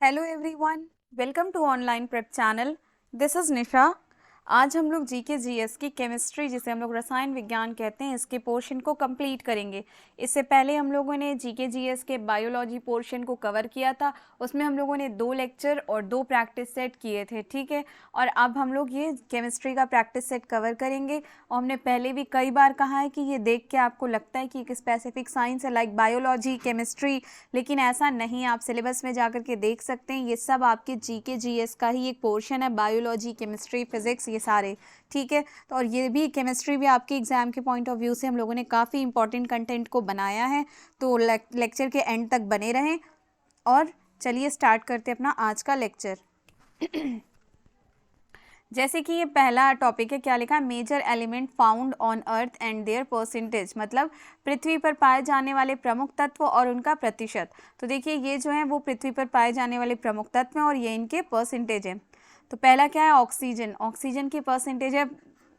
Hello everyone, welcome to online prep channel. This is Nisha. आज हम लोग जीके जीएस की केमिस्ट्री, जिसे हम लोग रसायन विज्ञान कहते हैं, इसके पोर्शन को कंप्लीट करेंगे। इससे पहले हम लोगों ने जीके जीएस के बायोलॉजी पोर्शन को कवर किया था। उसमें हम लोगों ने 2 लेक्चर और 2 प्रैक्टिस सेट किए थे, ठीक है। और अब हम लोग ये केमिस्ट्री का प्रैक्टिस सेट कवर करेंगे। और हमने पहले भी कई बार कहा है कि ये देख के आपको लगता है कि एक स्पेसिफिक साइंस है, लाइक बायोलॉजी, केमिस्ट्री, लेकिन ऐसा नहीं। आप सिलेबस में जाकर के देख सकते हैं, ये सब आपके जीके जीएस का ही एक पोर्शन है। बायोलॉजी, केमिस्ट्री, फिजिक्स, ये सारे, ठीक है। तो और ये भी केमिस्ट्री भी आपके एग्जाम के पॉइंट ऑफ व्यू से हम लोगों ने काफ़ी इंपॉर्टेंट कंटेंट को बनाया है। तो लेक्चर के एंड तक बने रहें। और चलिए स्टार्ट करते हैं अपना आज का लेक्चर। जैसे कि ये पहला टॉपिक है, क्या लिखा है, major element found on earth and their percentage, मतलब पृथ्वी पर पाए जाने वाले प्रमुख तत्व और उनका प्रतिशत। तो देखिए ये जो है वो पृथ्वी पर पाए जाने वाले प्रमुख तत्व हैं और ये इनके परसेंटेज है। तो पहला क्या है, ऑक्सीजन। ऑक्सीजन की परसेंटेज है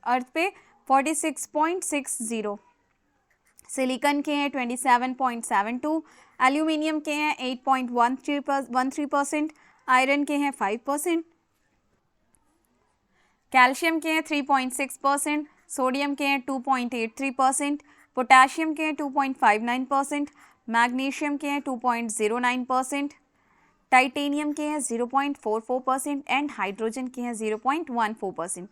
अर्थ पे 46.60, सिलिकॉन के हैं 27.72, एल्यूमिनियम के हैं 8.13%, आयरन के हैं 5%, कैल्शियम के हैं 3.6%, सोडियम के हैं 2.83%, पोटाशियम के हैं 2.59%, मैग्नीशियम के हैं 2.09%, टाइटेनियम के हैं 0.44% एंड हाइड्रोजन के हैं 0.14%।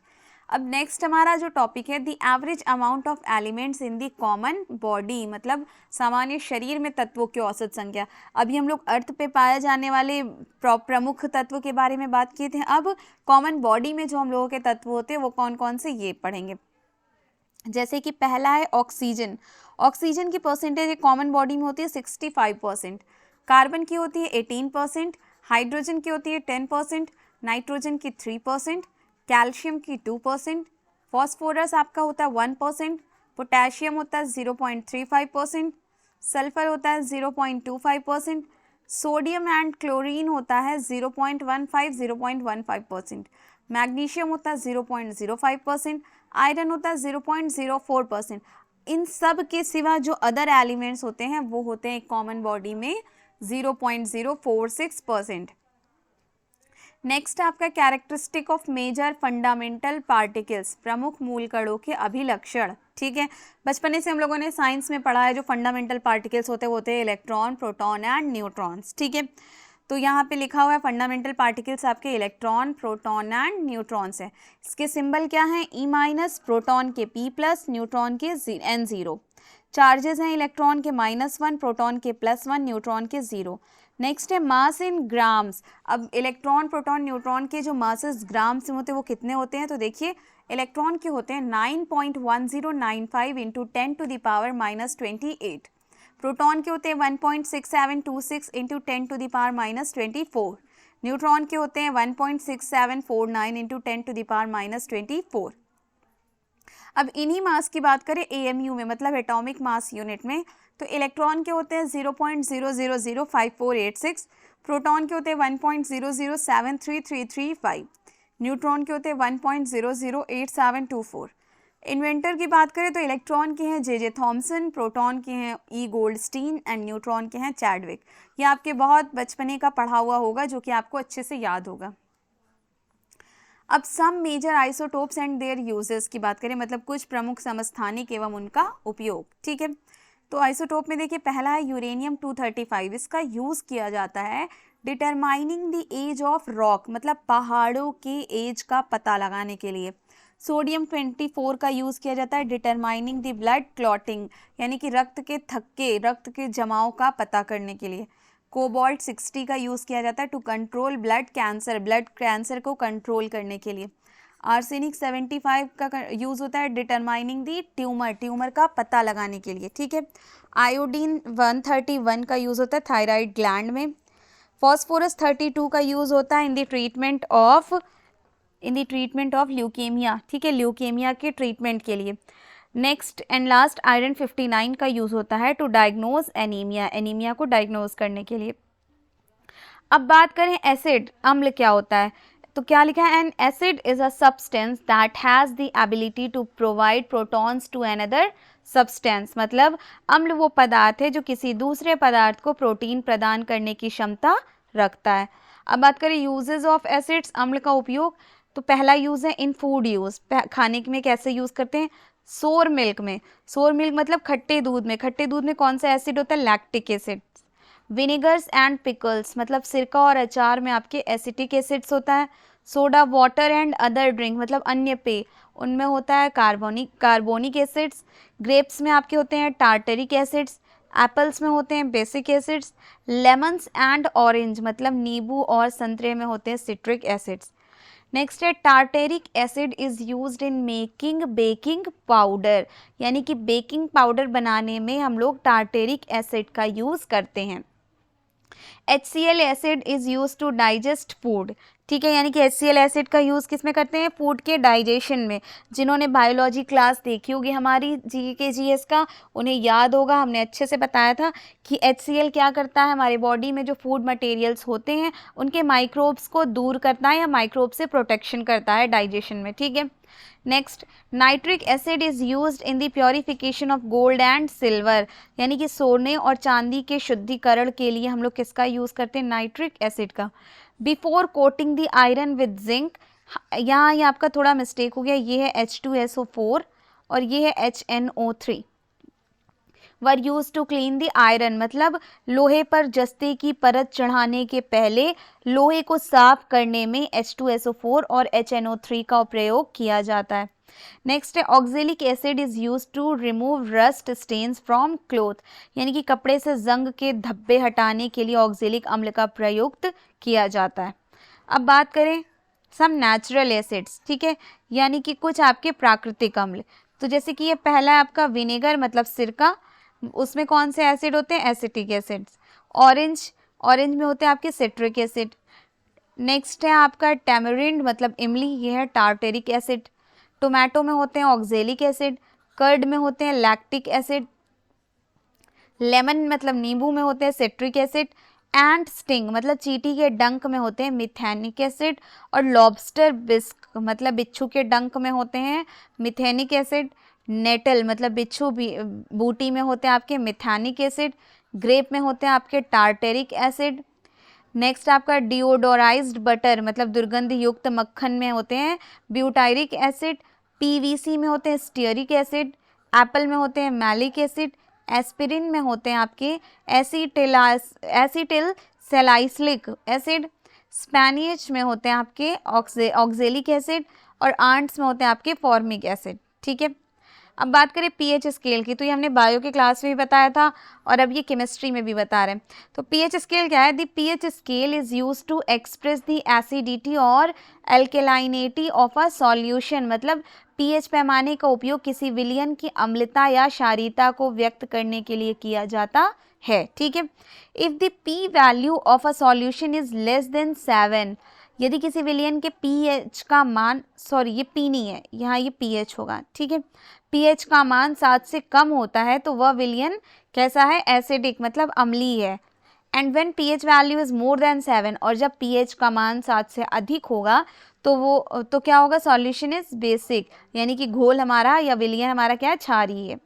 अब नेक्स्ट हमारा जो टॉपिक है, the average amount of elements in the common body, मतलब सामान्य शरीर में तत्वों की औसत संख्या। अभी हम लोग अर्थ पे पाए जाने वाले प्रमुख तत्व के बारे में बात किए थे। अब कॉमन बॉडी में जो हम लोगों के तत्व होते हैं वो कौन कौन से, ये पढ़ेंगे। जैसे कि पहला है ऑक्सीजन। ऑक्सीजन की परसेंटेज कॉमन बॉडी में होती है 65%, कार्बन की होती है 18%, हाइड्रोजन की होती है 10%, नाइट्रोजन की 3%, कैल्शियम की 2%, फॉस्फोरस आपका होता है 1%, पोटेशियम होता है 0.35%, सल्फर होता है 0.25%, सोडियम एंड क्लोरीन होता है 0.15% मैग्नीशियम होता है 0.05%, आयरन होता है 0.04%। इन सब के सिवा जो अदर एलिमेंट्स होते हैं वो होते हैं कॉमन बॉडी में 0.046%। नेक्स्ट आपका characteristic of major fundamental particles, प्रमुख मूल कणों के अभिलक्षण, ठीक है। बचपने से हम लोगों ने साइंस में पढ़ा है जो फंडामेंटल पार्टिकल्स होते हैं इलेक्ट्रॉन, प्रोटॉन एंड न्यूट्रॉन्स, ठीक है। तो यहाँ पे लिखा हुआ है फंडामेंटल पार्टिकल्स आपके इलेक्ट्रॉन, प्रोटॉन एंड न्यूट्रॉन्स है। इसके सिंबल क्या है, E-, प्रोटॉन के P+, न्यूट्रॉन के N0। चार्जेस हैं इलेक्ट्रॉन के -1, प्रोटॉन के +1, न्यूट्रॉन के 0। नेक्स्ट है मास इन ग्राम्स। अब इलेक्ट्रॉन, प्रोटॉन, न्यूट्रॉन के जो मासेस ग्राम्स में होते हैं वो कितने होते हैं, तो देखिए इलेक्ट्रॉन के होते हैं 9.1095 इंटू 10⁻⁻28, प्रोटॉन के होते हैं 1.6726 इंटू 10⁻⁻24, न्यूट्रॉन के होते हैं 1.6749 इंटू 10⁻⁻24। अब इन्हीं मास की बात करें AMU में, मतलब एटॉमिक मास यूनिट में, तो इलेक्ट्रॉन के होते हैं 0.00054866, प्रोटॉन के होते हैं 1.00733335, न्यूट्रॉन के होते हैं 1.008724। इन्वेंटर की बात करें तो इलेक्ट्रॉन के हैं J.J. थॉमसन, प्रोटॉन के हैं E. गोल्डस्टीन एंड न्यूट्रॉन के हैं चैडविक। ये आपके बहुत बचपने का पढ़ा हुआ होगा, जो कि आपको अच्छे से याद होगा। अब some major isotopes and their uses की बात करें, मतलब कुछ प्रमुख समस्थानिक एवं उनका उपयोग, ठीक है। तो आइसोटोप में देखिए पहला है यूरेनियम 235। इसका यूज किया जाता है determining the age of rock, मतलब पहाड़ों के एज का पता लगाने के लिए। सोडियम 24 का यूज किया जाता है डिटरमाइनिंग द ब्लड क्लॉटिंग, यानी कि रक्त के थक्के, रक्त के जमाव का पता करने के लिए। कोबाल्ट 60 का यूज़ किया जाता है टू कंट्रोल ब्लड कैंसर को कंट्रोल करने के लिए। आर्सेनिक 75 का यूज़ होता है डिटरमाइनिंग दी ट्यूमर का पता लगाने के लिए, ठीक है। आयोडीन 131 का यूज़ होता है थायराइड ग्लैंड में। फॉस्फोरस 32 का यूज़ होता है in the treatment of leukaemia, ठीक है, ल्यूकेमिया के ट्रीटमेंट के लिए। नेक्स्ट एंड लास्ट आयरन 59 का यूज़ होता है टू डायग्नोज एनीमिया को डायग्नोज करने के लिए। अब बात करें एसिड, अम्ल क्या होता है, तो क्या लिखा है, an acid is a substance that has the ability to provide protons to another substance, मतलब अम्ल वो पदार्थ है जो किसी दूसरे पदार्थ को प्रोटीन प्रदान करने की क्षमता रखता है। अब बात करें यूजेस ऑफ एसिड्स, अम्ल का उपयोग, तो पहला यूज है इन फूड यूज, खाने में कैसे यूज करते हैं, सोर मिल्क में, सोर मिल्क मतलब खट्टे दूध में, खट्टे दूध में कौन सा एसिड होता है, लैक्टिक एसिड। विनेगर्स एंड पिकल्स मतलब सिरका और अचार में आपके एसिटिक एसिड्स होता है। Soda water and other drink मतलब अन्य पेय, उनमें होता है कार्बोनिक एसिड्स। ग्रेप्स में आपके होते हैं टार्टरिक एसिड्स। एप्पल्स में होते हैं basic acids. Lemons and orange मतलब नींबू और संतरे में होते हैं सिट्रिक एसिड्स। नेक्स्ट है tartaric acid is used in making baking powder, यानी कि बेकिंग पाउडर बनाने में हम लोग टार्टेरिक एसिड का यूज करते हैं। HCl acid is use to digest food, ठीक है, यानी कि HCl एसिड का यूज़ किस में करते हैं, फूड के डाइजेशन में। जिन्होंने बायोलॉजी क्लास देखी होगी हमारी GK/GS का, उन्हें याद होगा, हमने अच्छे से बताया था कि HCl क्या करता है, हमारे बॉडी में जो फूड मटेरियल्स होते हैं उनके माइक्रोब्स को दूर करता है या माइक्रोब से प्रोटेक्शन करता है डाइजेशन में, ठीक है। Next, nitric acid is used in the purification of gold and silver, यानी कि सोने और चांदी के शुद्धिकरण के लिए हम लोग किसका यूज़ करते हैं, नाइट्रिक एसिड का। Before coating the iron with zinc, यहाँ ये आपका थोड़ा मिस्टेक हो गया, ये है H2SO4 और ये है HNO3। Were use to clean the iron मतलब लोहे पर जस्ते की परत चढ़ाने के पहले लोहे को साफ करने में H2SO4 और HNO3 का प्रयोग किया जाता है। नेक्स्ट है oxalic acid is use to remove rust stains from cloth, यानी कि कपड़े से जंग के धब्बे हटाने के लिए ऑक्जेलिक अम्ल का प्रयुक्त किया जाता है। अब बात करें सम नेचुरल एसिड्स, ठीक है, यानी कि कुछ आपके प्राकृतिक अम्ल। तो जैसे कि ये पहला है आपका विनेगर मतलब सिरका, उसमें कौन से एसिड होते हैं, एसिटिक एसिड्स। ऑरेंज में होते हैं आपके सिट्रिक एसिड। नेक्स्ट है आपका टैमरिंड मतलब इमली, ये है टार्टेरिक एसिड। टोमेटो में होते हैं ऑक्जेलिक एसिड। कर्ड में होते हैं लैक्टिक एसिड। लेमन मतलब नींबू में होते हैं सिट्रिक एसिड। एंड स्टिंग मतलब चींटी के डंक में होते हैं मिथेनिक एसिड। और लॉबस्टर बिस्क मतलब बिच्छू के डंक में होते हैं मिथेनिक एसिड। नेटल मतलब बिच्छू बूटी में होते हैं आपके मिथेनिक एसिड। ग्रेप में होते हैं आपके टार्टेरिक एसिड। नेक्स्ट आपका डिओडोराइज्ड बटर मतलब दुर्गंध युक्त मक्खन में होते हैं ब्यूटायरिक एसिड। PVC में होते हैं स्टीयरिक एसिड। एप्पल में होते हैं मैलिक एसिड। एस्पिरिन में होते हैं आपके एसिटिल सैलिसिलिक एसिड। स्पेनिश में होते हैं आपके ऑक्जेलिक एसिड। और आंट्स में होते हैं आपके फॉर्मिक एसिड, ठीक है। अब बात करें pH स्केल की, तो ये हमने बायो के क्लास में भी बताया था और अब ये केमिस्ट्री में भी बता रहे हैं। तो pH स्केल क्या है, the pH scale is use to express the acidity और एल्केलाइनिटी ऑफ अ सॉल्यूशन, मतलब pH पैमाने का उपयोग किसी विलयन की अम्लता या क्षारीयता को व्यक्त करने के लिए किया जाता है, ठीक है। If the P value of a solution is less than 7, यदि किसी विलयन के pH का मान, सॉरी ये P नहीं है, यहाँ ये pH होगा, ठीक है, pH का मान 7 से कम होता है तो वह विलयन कैसा है, एसिडिक मतलब अम्लीय है। And when pH value is more than 7, और जब pH का मान 7 से अधिक होगा तो क्या होगा, सॉल्यूशन इज बेसिक, यानी कि घोल हमारा या विलयन हमारा क्या है, क्षारीय है,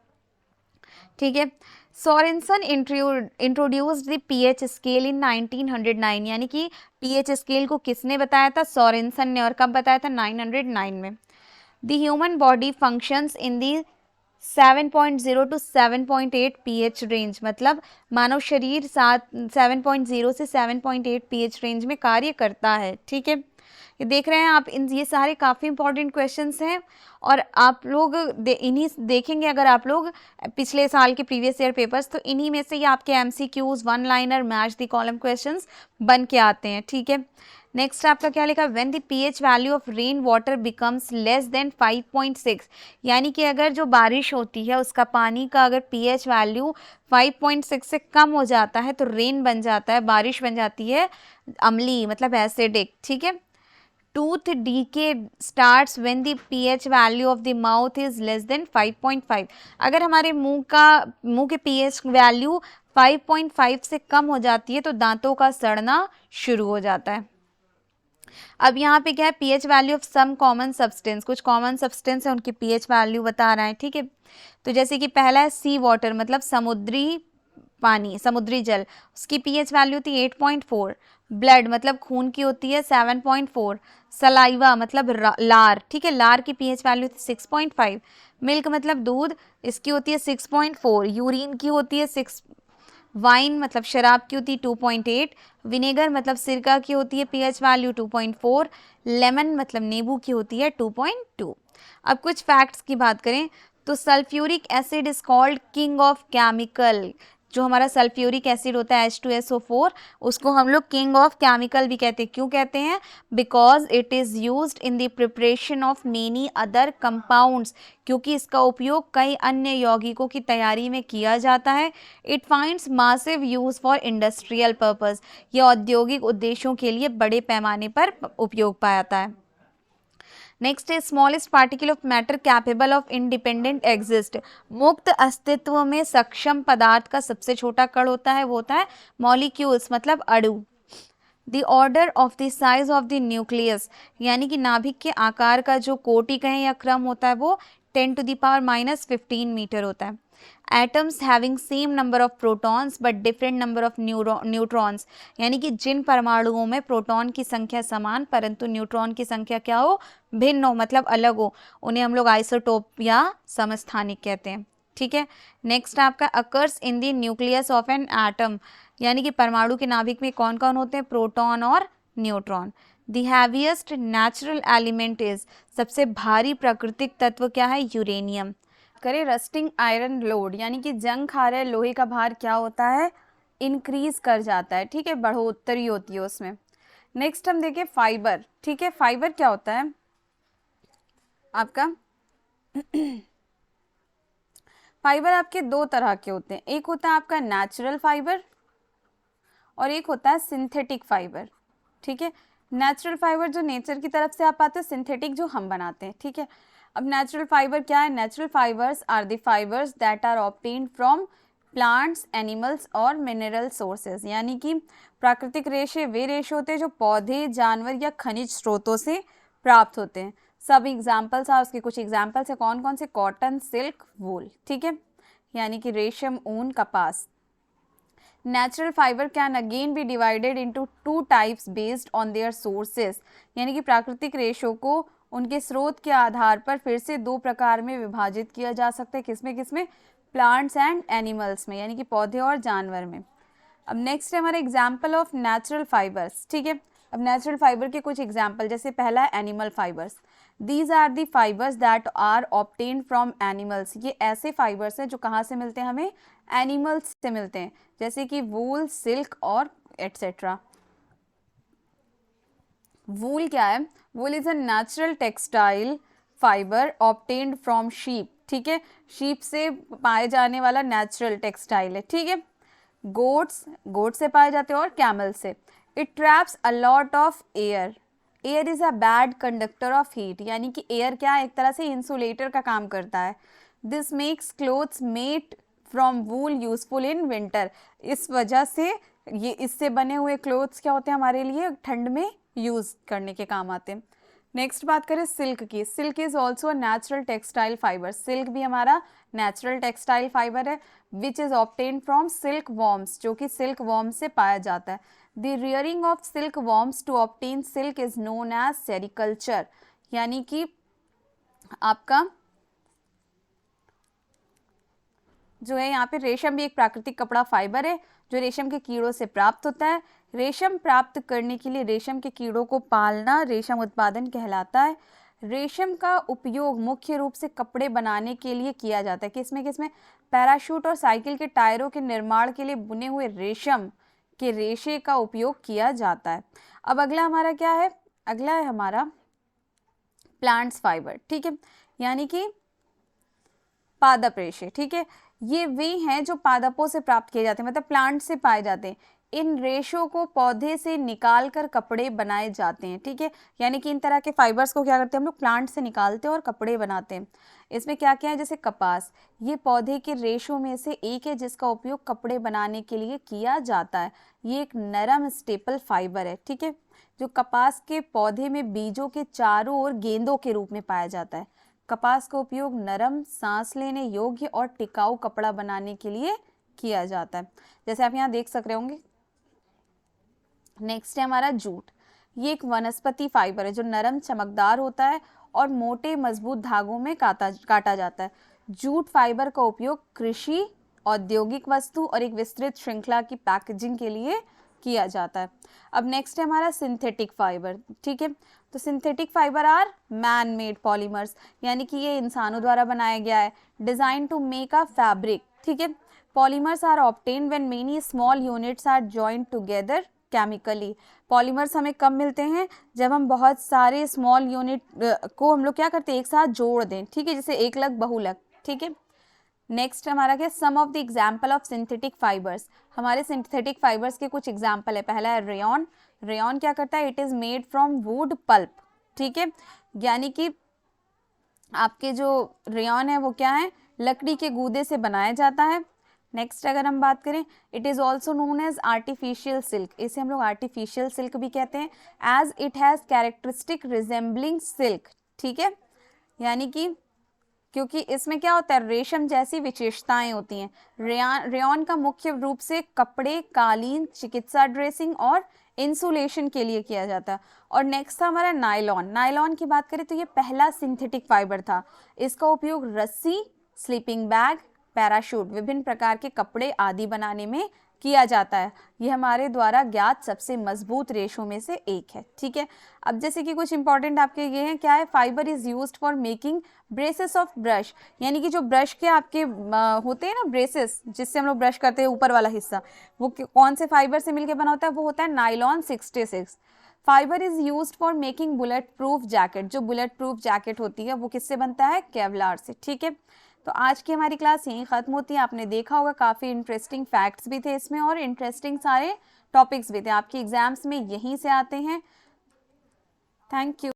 ठीक है। Sorensen introduced the pH scale in 1909, यानी कि pH स्केल को किसने बताया था, सोरेनसन ने, और कब बताया था, 909 में। The human body functions in the 7.0 to 7.8 pH range, मतलब मानव शरीर 7.0 से 7.8 pH रेंज में कार्य करता है, ठीक है। ये देख रहे हैं आप, ये सारे काफ़ी इंपॉर्टेंट क्वेश्चंस हैं और आप लोग इन्हीं देखेंगे अगर आप लोग पिछले साल के प्रीवियस ईयर पेपर्स, तो इन्हीं में से ये आपके MCQs, one liner, match the column questions बन के आते हैं, ठीक है। नेक्स्ट आपका क्या लिखा, when the pH value of rain water becomes less than 5.6, यानी कि अगर जो बारिश होती है उसका पानी का अगर pH वैल्यू 5.6 से कम हो जाता है तो रेन बन जाता है, बारिश बन जाती है अम्लीय मतलब एसिडिक, ठीक है। Tooth decay starts when the pH value of the mouth is less than 5.5, अगर हमारे मुंह के pH वैल्यू 5.5 से कम हो जाती है तो दांतों का सड़ना शुरू हो जाता है। अब यहाँ पे क्या है, pH value of some common substance, कुछ कॉमन सब्सटेंस है उनकी pH वैल्यू बता रहा है, ठीक है। तो जैसे कि पहला है सी वाटर मतलब समुद्री पानी, समुद्री जल, उसकी pH वैल्यू थी 8.4। ब्लड मतलब खून की होती है 7.4, सलाइवा मतलब लार, ठीक है, लार की पीएच वैल्यू 6.5, मिल्क मतलब दूध, इसकी होती है 6.4, यूरिन की होती है 6, वाइन मतलब शराब की होती है 2.8, विनेगर मतलब सिरका की होती है पीएच वैल्यू 2.4, लेमन मतलब नींबू की होती है 2.2। अब कुछ फैक्ट्स की बात करें तो sulphuric acid is called king of chemical. जो हमारा सल्फ्यूरिक एसिड होता है H2SO4, उसको हम लोग किंग ऑफ केमिकल भी कहते हैं। क्यों कहते हैं? Because it is used in the preparation of many other compounds, क्योंकि इसका उपयोग कई अन्य यौगिकों की तैयारी में किया जाता है। It finds massive use for industrial purpose, यह औद्योगिक उद्देश्यों के लिए बड़े पैमाने पर उपयोग पाता है। नेक्स्ट है smallest particle of matter capable of independent exist. मुक्त अस्तित्व में सक्षम पदार्थ का सबसे छोटा कण होता है, वो होता है मॉलिक्यूल्स मतलब अणु। The order of the size of the nucleus, यानी कि नाभिक के आकार का जो कोटि कहें या क्रम होता है वो 10⁻⁻15 मीटर होता है। Atoms having same number of protons but different number of neutrons, यानी कि जिन परमाणुओं में प्रोटॉन की संख्या समान परंतु न्यूट्रॉन की संख्या क्या हो, भिन्न हो, मतलब अलग हो, उन्हें हम लोग आइसोटोप या समस्थानिक कहते हैं। ठीक है, नेक्स्ट आपका occurs in the nucleus of an atom, यानी कि परमाणु के नाभिक में कौन कौन होते हैं, प्रोटॉन और neutron. The heaviest natural element is, सबसे भारी प्राकृतिक तत्व क्या है, यूरेनियम। करें रस्टिंग आयरन लोड, यानी कि जंग खा रहे लोहे का भार क्या होता है, इंक्रीज कर जाता है। ठीक है, बढ़ोतरी होती है उसमें। नेक्स्ट हम देखें फाइबर। ठीक है, फाइबर क्या होता है आपका फाइबर आपके दो तरह के होते हैं, एक होता है आपका नेचुरल फाइबर और एक होता है सिंथेटिक फाइबर। ठीक है, नेचुरल फाइबर जो नेचर की तरफ से आप पाते हैं, सिंथेटिक जो हम बनाते हैं। ठीक है, अब नेचुरल फाइबर क्या है, natural fibres are the fibres that are obtained from plants, animals और मिनरल सोर्सेज, यानी कि प्राकृतिक रेशे वे रेशे होते हैं जो पौधे, जानवर या खनिज स्रोतों से प्राप्त होते हैं। सब एग्जाम्पल्स हैं, उसके कुछ एग्जाम्पल्स है, कौन कौन से, कॉटन, सिल्क, वूल। ठीक है, यानी कि रेशम, ऊन, कपास। Natural fibre can again be divided into two types based on their sources, यानी कि प्राकृतिक रेशों को उनके स्रोत के आधार पर फिर से दो प्रकार में विभाजित किया जा सकता है। किसमें किसमें, प्लांट्स एंड एनिमल्स में, यानी कि पौधे और जानवर में। अब नेक्स्ट है हमारा एग्जाम्पल ऑफ नेचुरल फाइबर्स। ठीक है, अब नेचुरल फाइबर के कुछ एग्जाम्पल, जैसे पहला है animal fibres. These are the fibres that are obtained from animals, ये ऐसे फाइबर्स हैं जो कहाँ से मिलते हैं, हमें एनिमल्स से मिलते हैं, जैसे कि वूल, सिल्क और एट्सेट्रा। वूल क्या है, वूल is a natural textile fibre obtained from sheep. ठीक है, शीप से पाए जाने वाला नेचुरल टेक्सटाइल है। ठीक है, गोट्स, गोट से पाए जाते हैं और कैमल से। It traps a lot of air, air is a bad conductor of heat, यानी कि एयर क्या है, एक तरह से इंसुलेटर का काम करता है। This makes clothes made from wool useful in winter, इस वजह से ये इससे बने हुए क्लोथ्स क्या होते हैं, हमारे लिए ठंड में यूज करने के काम आते हैं। नेक्स्ट बात करें सिल्क की। Silk is also a natural textile fibre, silk भी हमारा नेचुरल टेक्सटाइल फाइबर है, which is obtain from silk worms, जो कि सिल्क वॉर्म से पाया जाता है। The rearing of silk worms to obtain silk is known as sericulture, यानी कि आपका जो है यहाँ पे रेशम भी एक प्राकृतिक कपड़ा फाइबर है जो रेशम के कीड़ों से प्राप्त होता है। रेशम प्राप्त करने के लिए रेशम के कीड़ों को पालना रेशम उत्पादन कहलाता है। रेशम का उपयोग मुख्य रूप से कपड़े बनाने के लिए किया जाता है। किसमें किसमें, पैराशूट और साइकिल के टायरों के निर्माण के लिए बुने हुए रेशम के रेशे का उपयोग किया जाता है। अब अगला हमारा क्या है, अगला है हमारा प्लांट्स फाइबर। ठीक है, यानी कि पादप रेशे। ठीक है, ये वे हैं जो पादपों से प्राप्त किए जाते हैं, मतलब प्लांट से पाए जाते हैं। इन रेशों को पौधे से निकाल कर कपड़े बनाए जाते हैं। ठीक है, यानी कि इन तरह के फाइबर्स को क्या करते हैं हम लोग, प्लांट से निकालते हैं और कपड़े बनाते हैं। इसमें क्या क्या है, जैसे कपास, ये पौधे के रेशों में से एक है जिसका उपयोग कपड़े बनाने के लिए किया जाता है। ये एक नरम स्टेपल फाइबर है। ठीक है, जो कपास के पौधे में बीजों के चारों ओर गेंदों के रूप में पाया जाता है। कपास का उपयोग नरम, सांस लेने योग्य और टिकाऊ कपड़ा बनाने के लिए किया जाता है। जैसे आप यहाँ देख सक रहे होंगे, नेक्स्ट है हमारा जूट। ये एक वनस्पति फाइबर है जो नरम चमकदार होता है और मोटे मजबूत धागों में काटा जाता है। जूट फाइबर का उपयोग कृषि, औद्योगिक वस्तु और एक विस्तृत श्रृंखला की पैकेजिंग के लिए किया जाता है। अब नेक्स्ट है हमारा सिंथेटिक फाइबर। ठीक है, तो synthetic fibre are man made polymers, यानी कि ये इंसानों द्वारा बनाया गया है। Design to make a fabric. ठीक है, polymers are obtain when many small units are joined together chemically. Polymers हमें कब मिलते हैं? जब हम बहुत सारे स्मॉल यूनिट को हम लोग क्या करते हैं, एक साथ जोड़ दें। ठीक है, जैसे एकलक बहुलक। ठीक है, नेक्स्ट हमारा क्या, some of the example of synthetic fibres. हमारे सिंथेटिक फाइबर्स के कुछ एग्जाम्पल है। पहला है रेयॉन। रेयॉन क्या करता है? It is made from wood pulp. ठीक है, यानी कि आपके जो रेयॉन है वो क्या है, लकड़ी के गूदे से बनाया जाता है। नेक्स्ट अगर हम बात करें, it is also known as artificial silk. इसे हम लोग आर्टिफिशियल सिल्क भी कहते हैं, as it has characteristic resembling silk. ठीक है, यानी कि क्योंकि इसमें क्या होता है, रेशम जैसी विशेषताएं होती हैं। रेयॉन का मुख्य रूप से कपड़े, कालीन, चिकित्सा ड्रेसिंग और इंसुलेशन के लिए किया जाता है। और नेक्स्ट था हमारा नायलॉन। नायलॉन की बात करें तो ये पहला सिंथेटिक फाइबर था। इसका उपयोग रस्सी, स्लीपिंग बैग, पैराशूट, विभिन्न प्रकार के कपड़े आदि बनाने में किया जाता है। यह हमारे द्वारा ज्ञात सबसे मजबूत रेशों में से एक है। ठीक है, अब जैसे कि कुछ इंपॉर्टेंट आपके ये हैं, क्या है, fibre is used for making braces of brush. यानी कि जो ब्रश के आपके होते हैं ना ब्रेसेस, जिससे हम लोग ब्रश करते हैं ऊपर वाला हिस्सा, वो कौन से फाइबर से मिलकर बना होता है? वो होता है nylon 66। Fibre is used for making bullet proof jacket. जो बुलेट प्रूफ जैकेट होती है वो किससे बनता है? केवलार से। ठीक है, तो आज की हमारी क्लास यहीं ख़त्म होती है। आपने देखा होगा काफ़ी इंटरेस्टिंग फैक्ट्स भी थे इसमें और इंटरेस्टिंग सारे टॉपिक्स भी थे। आपके एग्जाम्स में यहीं से आते हैं। Thank you.